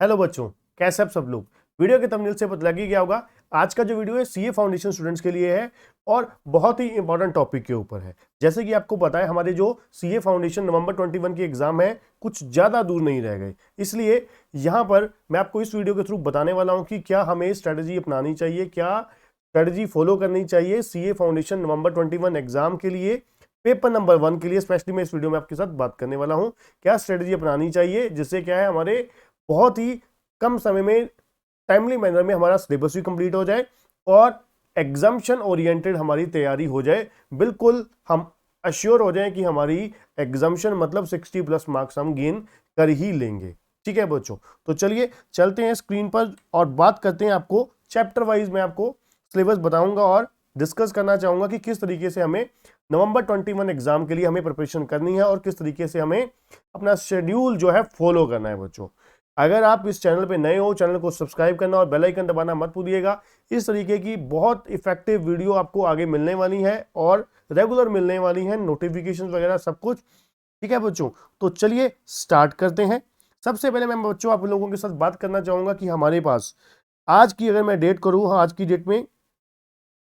Hello बच्चों, कैसे आप सब लोग। वीडियो के थंबनेल से पता लग ही गया होगा, आज का जो वीडियो है सीए फाउंडेशन स्टूडेंट्स के लिए है और बहुत ही इंपॉर्टेंट टॉपिक के ऊपर है। जैसे कि आपको पता है, हमारे जो सीए फाउंडेशन नवंबर 21 की एग्जाम है कुछ ज्यादा दूर नहीं रह गए, इसलिए यहां पर मैं आपको इस वीडियो के थ्रू बताने वाला हूं कि क्या हमें स्ट्रेटेजी अपनानी चाहिए, क्या स्ट्रेटेजी फॉलो करनी चाहिए सीए फाउंडेशन नवंबर 21 एग्जाम के लिए, पेपर नंबर 1 के लिए। स्पेशली मैं इस वीडियो में आपके साथ बात करने वाला हूं क्या स्ट्रेटेजी अपनानी चाहिए, जिससे क्या है हमारे बहुत ही कम समय में टाइमली मैनर में हमारा सिलेबस भी कंप्लीट हो जाए और एग्जाम्शन ओरिएंटेड हमारी तैयारी हो जाए। बिल्कुल हम अश्योर हो जाए कि हमारी एग्जाम्शन मतलब 60+ मार्क्स हम गेन कर ही लेंगे। ठीक है बच्चों, तो चलिए चलते हैं स्क्रीन पर और बात करते हैं। आपको चैप्टर वाइज मैं आपको सिलेबस बताऊंगा और डिस्कस करना चाहूंगा कि किस तरीके से हमें नवंबर 21 एग्जाम के लिए हमें प्रिपरेशन करनी है और किस तरीके से हमें अपना शेड्यूल जो है फॉलो करना है बच्चों। अगर आप इस चैनल पे नए हो, चैनल को सब्सक्राइब करना और बेल आइकन दबाना मत भूलिएगा। इस तरीके की बहुत इफेक्टिव वीडियो आपको आगे मिलने वाली है और रेगुलर मिलने वाली है, नोटिफिकेशन वगैरह सब कुछ। ठीक है बच्चों, तो चलिए स्टार्ट करते हैं। सबसे पहले मैं बच्चों आप लोगों के साथ बात करना चाहूंगा कि हमारे पास आज की अगर मैं डेट करूं, आज की डेट में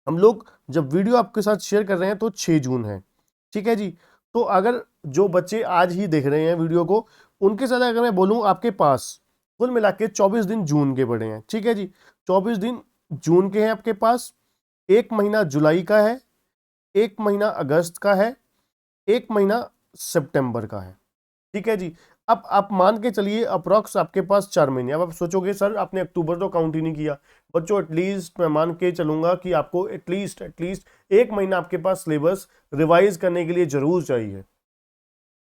हम लोग जब वीडियो आपके साथ शेयर कर रहे हैं तो 6 जून है। ठीक है जी, तो अगर जो बच्चे आज ही देख रहे हैं वीडियो को, उनके साथ अगर मैं बोलूं, आपके पास कुल मिला के 24 दिन जून के पड़े हैं। ठीक है जी, 24 दिन जून के हैं आपके पास। एक महीना जुलाई का है, एक महीना अगस्त का है, एक महीना सितंबर का है। ठीक है जी, अब आप मान के चलिए अप्रोक्स आपके पास 4 महीने। अब आप सोचोगे सर आपने अक्टूबर तो काउंट ही नहीं किया। बच्चों एटलीस्ट मैं मान के चलूंगा कि आपको एटलीस्ट एक महीना आपके पास सिलेबस रिवाइज करने के लिए जरूर चाहिए।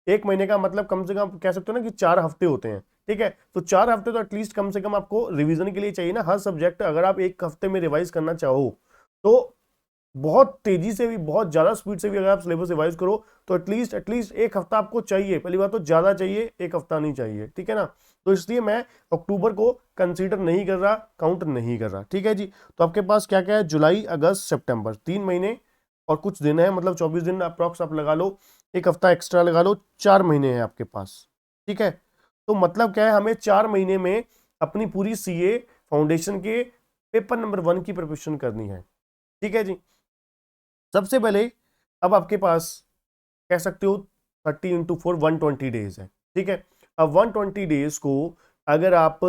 एक महीने का मतलब कम से कम कह सकते हो ना कि 4 हफ्ते होते हैं। ठीक है, तो 4 हफ्ते तो एटलीस्ट कम से कम आपको रिवीजन के लिए चाहिए ना। हर सब्जेक्ट अगर आप एक हफ्ते में रिवाइज करना चाहो तो बहुत तेजी से भी, बहुत ज्यादा स्पीड से भी अगर आप सिलेबस रिवाइज करो तो एटलीस्ट एक हफ्ता आपको चाहिए। पहली बात तो ज्यादा चाहिए, एक हफ्ता नहीं चाहिए। ठीक है ना, तो इसलिए मैं अक्टूबर को कंसीडर नहीं कर रहा, काउंट नहीं कर रहा। ठीक है जी, तो आपके पास क्या क्या है, जुलाई अगस्त सितंबर 3 महीने और कुछ दिन है, मतलब 24 दिन अप्रॉक्स आप लगा लो, एक हफ्ता एक्स्ट्रा लगा लो, 4 महीने हैं आपके पास। ठीक है, तो मतलब क्या है, हमें 4 महीने में अपनी पूरी सीए फाउंडेशन के पेपर नंबर 1 की प्रिपरेशन करनी है। ठीक है जी, सबसे पहले अब आपके पास कह सकते हो 30 × 4 120 डेज है। ठीक है, अब 120 डेज को अगर आप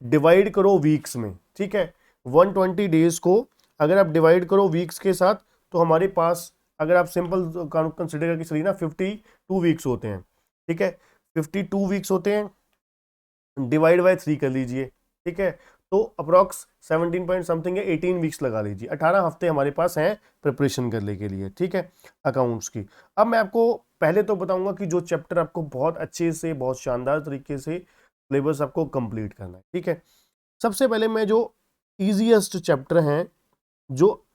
डिवाइड करो वीक्स में, ठीक है, 120 डेज को अगर आप डिवाइड करो वीक्स के साथ, तो हमारे पास अगर आप सिंपल कंसिडर करके चलिए ना, 52 वीक्स होते हैं। ठीक है, 52 वीक्स होते हैं, डिवाइड बाय 3 कर लीजिए। ठीक है, तो अप्रोक्स 17 पॉइंट समथिंग है, 18 वीक्स लगा लीजिए। 18 हफ्ते हमारे पास हैं प्रिपरेशन करने के लिए। ठीक है, अकाउंट्स की। अब मैं आपको पहले तो बताऊंगा कि जो चैप्टर आपको बहुत अच्छे से, बहुत शानदार तरीके से सिलेबस आपको कंप्लीट करना है। ठीक है, सबसे पहले मैं जो इजीएस्ट चैप्टर हैं, जो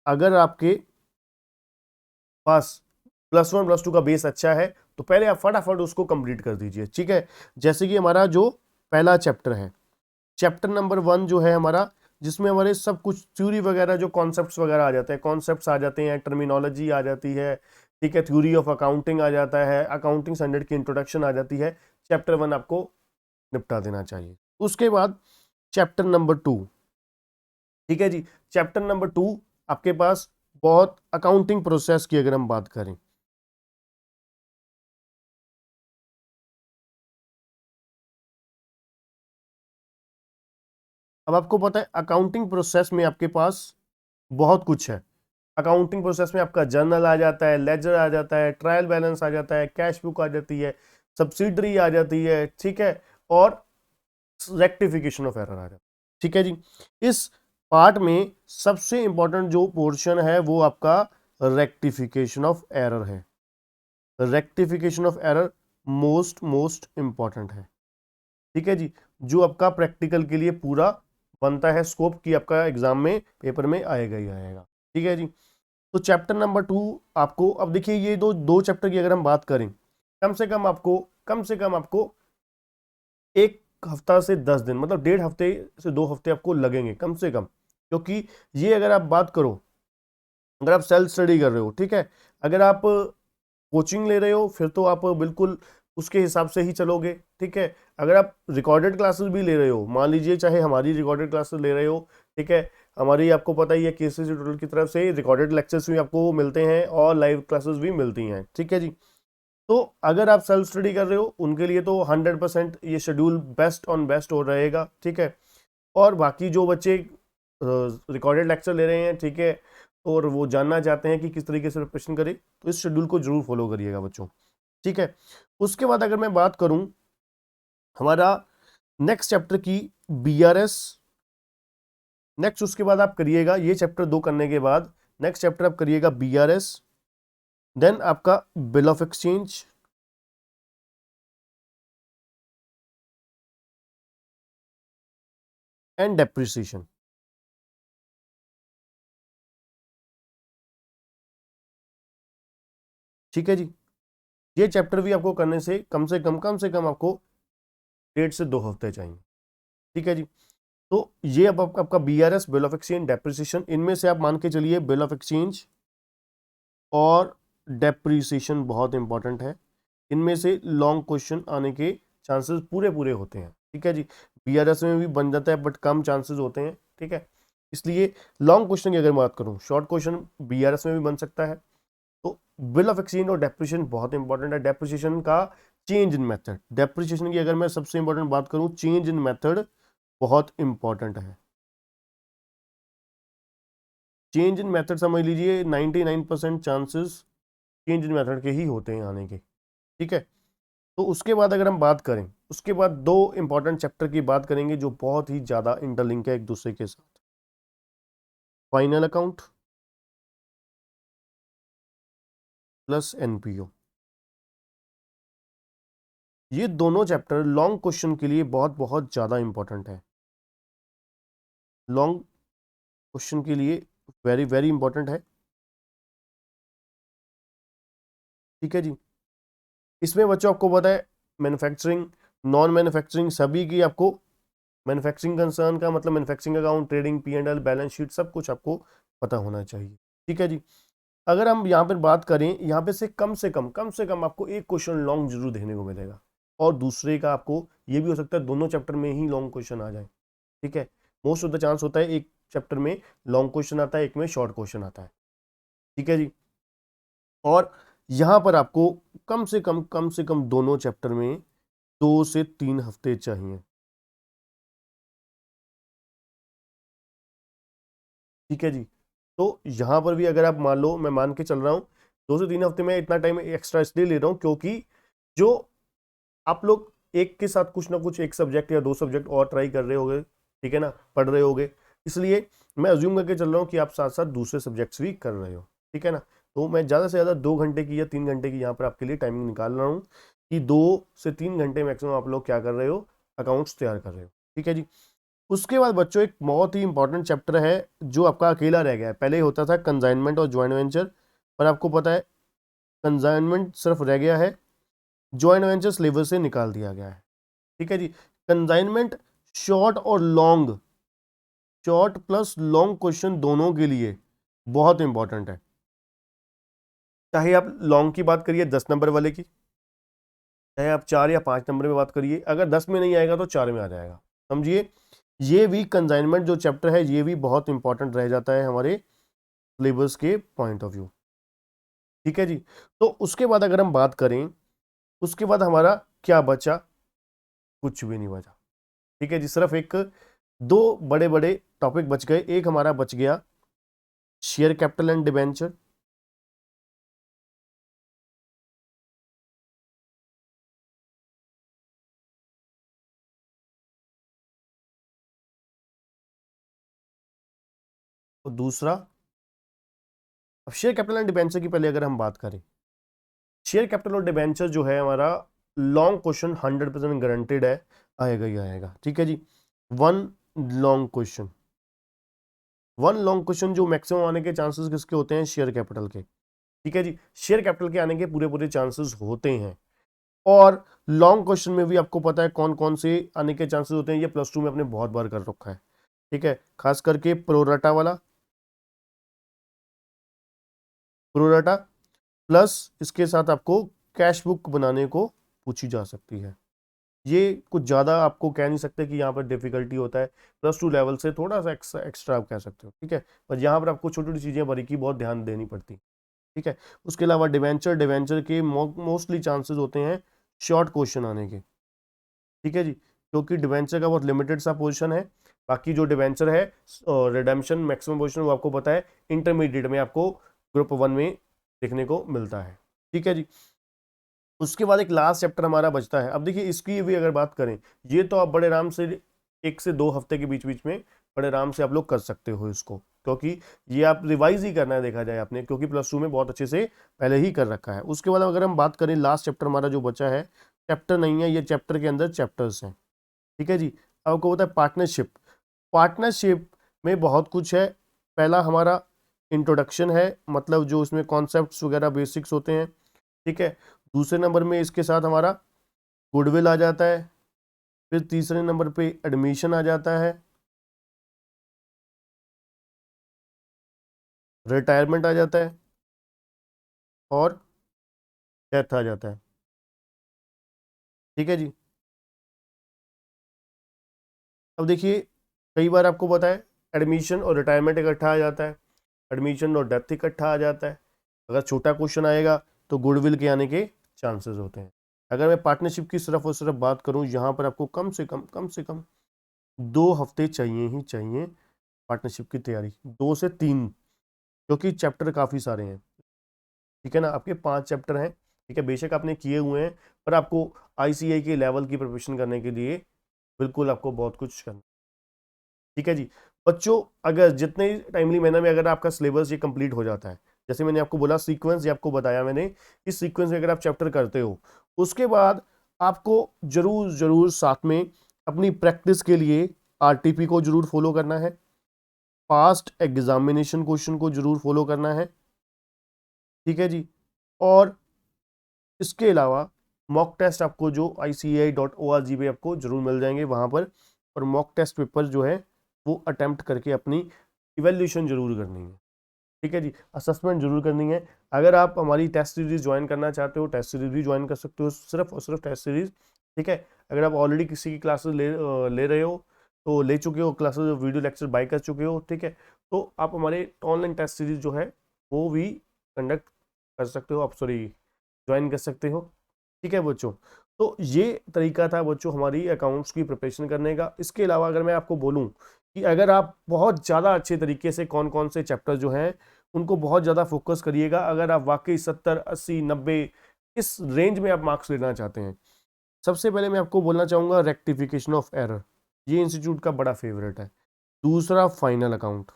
अगर आपके पास +1 +2 का बेस अच्छा है तो पहले आप फटाफट उसको कंप्लीट कर दीजिए। ठीक है, जैसे कि हमारा जो पहला चैप्टर है, चैप्टर नंबर 1 जो है हमारा, जिसमें हमारे सब कुछ थ्योरी वगैरह, जो कॉन्सेप्ट्स वगैरह आ जाते हैं, कॉन्सेप्ट्स आ जाते हैं, टर्मिनोलॉजी आ जाती है। ठीक है, थ्योरी ऑफ अकाउंटिंग आ जाता है, अकाउंटिंग स्टैंडर्ड की इंट्रोडक्शन आ जाती है। चैप्टर 1 आपको निपटा देना चाहिए। उसके बाद चैप्टर नंबर 2। ठीक है जी, चैप्टर नंबर 2 आपके पास बहुत अकाउंटिंग प्रोसेस की अगर हम बात करें, अब आपको पता है अकाउंटिंग प्रोसेस में आपके पास बहुत कुछ है। अकाउंटिंग प्रोसेस में आपका जर्नल आ जाता है, लेजर आ जाता है, ट्रायल बैलेंस आ जाता है, कैश बुक आ जाती है, सब्सिडरी आ जाती है। ठीक है, और रेक्टिफिकेशन ऑफ एरर आ जाता है। ठीक है जी, इस पार्ट में सबसे इंपॉर्टेंट जो पोर्शन है वो आपका रेक्टिफिकेशन ऑफ एरर है। Rectification of error most most important है। ठीक है जी, जो आपका प्रैक्टिकल के लिए पूरा बनता है स्कोप की आपका एग्जाम में, पेपर में आएगा ही आएगा। ठीक है जी, तो चैप्टर नंबर 2 आपको, अब देखिए ये दो चैप्टर की अगर हम बात करें, कम से कम आपको एक हफ्ता से 10 दिन, मतलब 1.5 हफ्ते से 2 हफ्ते आपको लगेंगे कम से कम। क्योंकि ये अगर आप बात करो, अगर आप सेल्फ स्टडी कर रहे हो, ठीक है, अगर आप कोचिंग ले रहे हो फिर तो आप बिल्कुल उसके हिसाब से ही चलोगे। ठीक है, अगर आप रिकॉर्डेड क्लासेस भी ले रहे हो, मान लीजिए चाहे हमारी रिकॉर्डेड क्लासेस ले रहे हो, ठीक है, हमारी आपको पता ही है केसीसी ट्यूटोरियल की तरफ से रिकॉर्डेड लेक्चर्स भी आपको मिलते हैं और लाइव क्लासेस भी मिलती हैं। ठीक है जी, तो अगर आप सेल्फ स्टडी कर रहे हो उनके लिए तो 100% ये शेड्यूल बेस्ट ऑन बेस्ट हो रहेगा। ठीक है, और बाकी जो बच्चे रिकॉर्डेड लेक्चर ले रहे हैं, ठीक है, और वो जानना चाहते हैं कि किस तरीके से प्रिपरेशन करें, तो इस शेड्यूल को जरूर फॉलो करिएगा बच्चों। ठीक है, उसके बाद अगर मैं बात करूं हमारा नेक्स्ट चैप्टर की, बीआरएस, नेक्स्ट उसके बाद आप करिएगा ये चैप्टर 2 करने के बाद नेक्स्ट चैप्टर आप करिएगा बीआरएस, देन आपका bill of exchange, and depreciation. ठीक है जी, ये चैप्टर भी आपको करने से कम से कम आपको 1.5 से 2 हफ्ते चाहिए। ठीक है जी, तो ये अब आपका BRS, bill of exchange, depreciation, इनमें से आप मान के चलिए बिल ऑफ एक्सचेंज और डेप्रिसिएशन बहुत इंपॉर्टेंट है, इनमें से लॉन्ग क्वेश्चन आने के चांसेस पूरे पूरे होते हैं। ठीक है जी, बीआरएस में भी बन जाता है बट कम चांसेस होते हैं। ठीक है, इसलिए लॉन्ग क्वेश्चन की अगर बात करूं, शॉर्ट क्वेश्चन बीआरएस में भी बन सकता है। तो बिल ऑफ एक्सचेंज और डेप्रिसिएशन बहुत इंपॉर्टेंट है। डेप्रिसिएशन का चेंज इन मेथड, डेप्रिसिएशन की अगर मैं सबसे इंपॉर्टेंट बात करूं, चेंज इन मेथड बहुत इंपॉर्टेंट है। चेंज इन मेथड समझ लीजिए 99% चांसेस चेंज इन मेथड के ही होते हैं आने के। ठीक है, तो उसके बाद अगर हम बात करें, उसके बाद 2 इंपॉर्टेंट चैप्टर की बात करेंगे जो बहुत ही ज्यादा इंटरलिंक है एक दूसरे के साथ, फाइनल अकाउंट प्लस एनपीओ। ये दोनों चैप्टर लॉन्ग क्वेश्चन के लिए बहुत बहुत ज्यादा इंपॉर्टेंट है, लॉन्ग क्वेश्चन के लिए वेरी वेरी इंपॉर्टेंट है। ठीक है जी, इसमें बच्चों आपको पता है मैन्युफैक्चरिंग, नॉन मैन्युफैक्चरिंग सभी की आपको, मैन्युफैक्चरिंग कंसर्न का मतलब manufacturing account, trading, P&L, balance sheet, सब कुछ आपको पता होना चाहिए। ठीक है जी, अगर हम यहाँ पर बात करें, यहाँ पे से कम आपको एक क्वेश्चन लॉन्ग जरूर देखने को मिलेगा, और दूसरे का आपको ये भी हो सकता है दोनों चैप्टर में ही लॉन्ग क्वेश्चन आ जाए। ठीक है, मोस्ट ऑफ द चांस होता है एक चैप्टर में लॉन्ग क्वेश्चन आता है, एक में शॉर्ट क्वेश्चन आता है। ठीक है जी, और यहां पर आपको कम से कम दोनों चैप्टर में 2 से 3 हफ्ते चाहिए। ठीक है जी, तो यहां पर भी अगर आप मान लो, मैं मान के चल रहा हूं 2 से 3 हफ्ते में, इतना टाइम एक्स्ट्रा इसलिए ले रहा हूं क्योंकि जो आप लोग एक के साथ कुछ ना कुछ एक सब्जेक्ट या 2 सब्जेक्ट और ट्राई कर रहे होगे, ठीक है ना, पढ़ रहे होगे, इसलिए मैं अज्यूम करके चल रहा हूँ कि आप साथ साथ दूसरे सब्जेक्ट्स भी कर रहे हो। ठीक है ना, तो मैं ज़्यादा से ज़्यादा 2 घंटे की या 3 घंटे की यहाँ पर आपके लिए टाइमिंग निकाल रहा हूँ कि 2 से 3 घंटे मैक्सिमम आप लोग क्या कर रहे हो, अकाउंट्स तैयार कर रहे हो। ठीक है जी, उसके बाद बच्चों एक बहुत ही इंपॉर्टेंट चैप्टर है जो आपका अकेला रह गया है। पहले होता था कंसाइनमेंट और ज्वाइंट वेंचर, पर आपको पता है कंसाइनमेंट सिर्फ रह गया है, ज्वाइंट वेंचर सिलेबस से निकाल दिया गया है। ठीक है जी, कंसाइनमेंट शॉर्ट और long, short plus long question दोनों के लिए बहुत इंपॉर्टेंट है। चाहे आप लॉन्ग की बात करिए 10 नंबर वाले की, चाहे आप 4 या 5 नंबर में बात करिए, अगर 10 में नहीं आएगा तो 4 में आ जाएगा। समझिए, ये भी कंसाइनमेंट जो चैप्टर है ये भी बहुत इंपॉर्टेंट रह जाता है हमारे सिलेबस के पॉइंट ऑफ व्यू। ठीक है जी, तो उसके बाद अगर हम बात करें, उसके बाद हमारा क्या बचा, कुछ भी नहीं बचा। ठीक है जी, सिर्फ एक 2 बड़े बड़े टॉपिक बच गए। एक हमारा बच गया शेयर कैपिटल एंड डिबेंचर, और दूसरा, अब शेयर कैपिटल एंड डिबेंचर की पहले अगर हम बात करें, शेयर कैपिटल और डिबेंचर जो है हमारा लॉन्ग क्वेश्चन 100% गारंटेड है, आएगा ही आएगा। ठीक है जी, one long question, one long question जो मैक्सिमम आने के चांसेस किसके होते हैं, शेयर कैपिटल के। ठीक है जी, शेयर कैपिटल के आने के पूरे पूरे चांसेस होते हैं। और लॉन्ग क्वेश्चन में भी आपको पता है कौन कौन से आने के चांसेस होते हैं, ये +2 में अपने बहुत बार कर रखा है। ठीक है, खास करके प्रोराटा वाला, प्रोराटा प्लस इसके साथ आपको कैश बुक बनाने को पूछी जा सकती है। ये कुछ ज़्यादा आपको कह नहीं सकते कि यहाँ पर डिफिकल्टी होता है, +2 लेवल से थोड़ा सा एक्स्ट्रा आप कह सकते हो, ठीक है। पर यहाँ पर आपको छोटी छोटी चीज़ें बारीकी बहुत ध्यान देनी पड़ती, ठीक है। उसके अलावा डिवेंचर के मोस्टली चांसेस होते हैं शॉर्ट क्वेश्चन आने के, ठीक है जी, क्योंकि डिवेंचर का बहुत लिमिटेड सा पोजीशन है। बाकी जो डिवेंचर है रिडेम्पशन मैक्सिमम पोजीशन वो आपको पता है इंटरमीडिएट में आपको ग्रुप 1 में देखने को मिलता है, ठीक है जी। उसके बाद एक लास्ट चैप्टर हमारा बचता है। अब देखिए इसकी भी अगर बात करें, ये तो आप बड़े आराम से 1 से 2 हफ्ते के बीच बीच में बड़े आराम से आप लोग कर सकते हो इसको, क्योंकि ये आप रिवाइज ही करना है देखा जाए आपने, क्योंकि +2 में बहुत अच्छे से पहले ही कर रखा है। उसके बाद अगर हम बात करें लास्ट चैप्टर हमारा जो बचा है, चैप्टर नहीं है ये, चैप्टर के अंदर चैप्टर्स हैं, ठीक है जी। अब आपको होता है पार्टनरशिप। पार्टनरशिप में बहुत कुछ है। पहला हमारा इंट्रोडक्शन है, मतलब जो इसमें कॉन्सेप्ट्स वगैरह बेसिक्स होते हैं, ठीक है। दूसरे नंबर में इसके साथ हमारा गुडविल आ जाता है। फिर तीसरे नंबर पे एडमिशन आ जाता है, रिटायरमेंट आ जाता है और डेथ आ जाता है, ठीक है जी। अब देखिए कई बार आपको पता है एडमिशन और रिटायरमेंट इकट्ठा आ जाता है, एडमिशन और डेथ इकट्ठा आ जाता है। अगर छोटा क्वेश्चन आएगा तो गुडविल के आने के चांसेस होते हैं। अगर मैं पार्टनरशिप की सिर्फ और सिर्फ बात करूं, यहाँ पर आपको कम से कम 2 हफ्ते चाहिए ही चाहिए पार्टनरशिप की तैयारी, 2 से 3, क्योंकि चैप्टर काफ़ी सारे हैं, ठीक है ना। आपके 5 चैप्टर हैं, ठीक है, बेशक आपने किए हुए हैं, पर आपको ICAI के लेवल की प्रिपरेशन करने के लिए बिल्कुल आपको बहुत कुछ करना, ठीक है जी। बच्चों अगर जितने टाइमली मैनर में अगर आपका सिलेबस ये कंप्लीट हो जाता है, जैसे मैंने आपको बोला सीक्वेंस, ये आपको बताया मैंने, इस सीक्वेंस में अगर आप चैप्टर करते हो, उसके बाद आपको जरूर जरूर साथ में अपनी प्रैक्टिस के लिए RTP को जरूर फॉलो करना है, पास्ट एग्जामिनेशन क्वेश्चन को जरूर फॉलो करना है, ठीक है जी। और इसके अलावा मॉक टेस्ट आपको जो ICAI.org पे आपको जरूर मिल जाएंगे वहाँ पर, और मॉक टेस्ट पेपर जो है वो अटेम्प्ट करके अपनी इवेल्यूशन जरूर करनी है, ठीक है जी, असेसमेंट जरूर करनी है। अगर आप हमारी टेस्ट सीरीज ज्वाइन करना चाहते हो, टेस्ट सीरीज भी ज्वाइन कर सकते हो, सिर्फ और सिर्फ टेस्ट सीरीज, ठीक है। अगर आप ऑलरेडी किसी की क्लासेस ले रहे हो, तो ले चुके हो क्लासेस, वीडियो लेक्चर बाय कर चुके हो, ठीक है, तो आप हमारे ऑनलाइन टेस्ट सीरीज जो है वो भी कंडक्ट कर सकते हो, आप सॉरी ज्वाइन कर सकते हो, ठीक है बच्चों। तो ये तरीका था बच्चों हमारी अकाउंट्स की प्रिपरेशन करने का। इसके अलावा अगर मैं आपको बोलूं कि अगर आप बहुत ज़्यादा अच्छे तरीके से कौन कौन से चैप्टर जो हैं उनको बहुत ज़्यादा फोकस करिएगा, अगर आप वाकई 70, 80, 90 इस रेंज में आप मार्क्स लेना चाहते हैं, सबसे पहले मैं आपको बोलना चाहूँगा रेक्टिफिकेशन ऑफ एरर, ये इंस्टीट्यूट का बड़ा फेवरेट है। दूसरा फाइनल अकाउंट,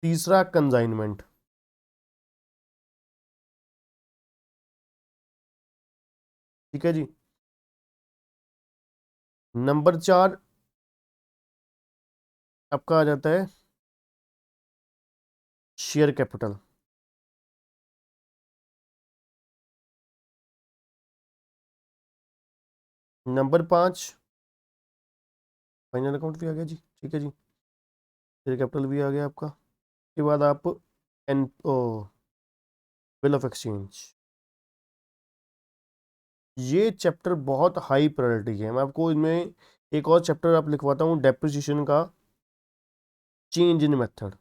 तीसरा कंसाइनमेंट, ठीक है जी। नंबर 4 आपका आ जाता है share capital. Number 5 final account भी आ गया जी, ठीक है जी, शेयर कैपिटल भी आ गया आपका। उसके बाद आप एन बिल ऑफ एक्सचेंज, ये चैप्टर बहुत हाई प्रायोरिटी है। मैं आपको इनमें एक और चैप्टर आप लिखवाता हूँ, डेप्रिसिएशन का चेंज इन मेथड।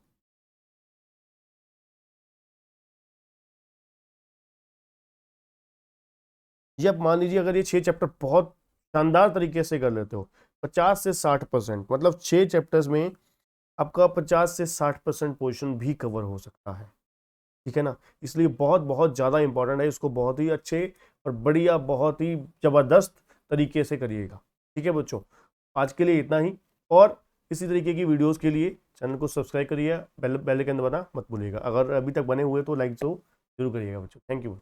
ये आप मान लीजिए अगर ये 6 चैप्टर बहुत शानदार तरीके से कर लेते हो, 50 से 60%, मतलब 6 चैप्टर्स में आपका 50 से 60% पोर्शन भी कवर हो सकता है, ठीक है ना। इसलिए बहुत बहुत ज़्यादा इंपॉर्टेंट है, इसको बहुत ही अच्छे और बढ़िया बहुत ही ज़बरदस्त तरीके से करिएगा, ठीक है बच्चों। आज के लिए इतना ही, और इसी तरीके की वीडियोस के लिए चैनल को सब्सक्राइब करिए, बेल आइकन दबाना मत भूलिएगा। अगर अभी तक बने हुए तो लाइक जरूर करिएगा बच्चों। Thank you.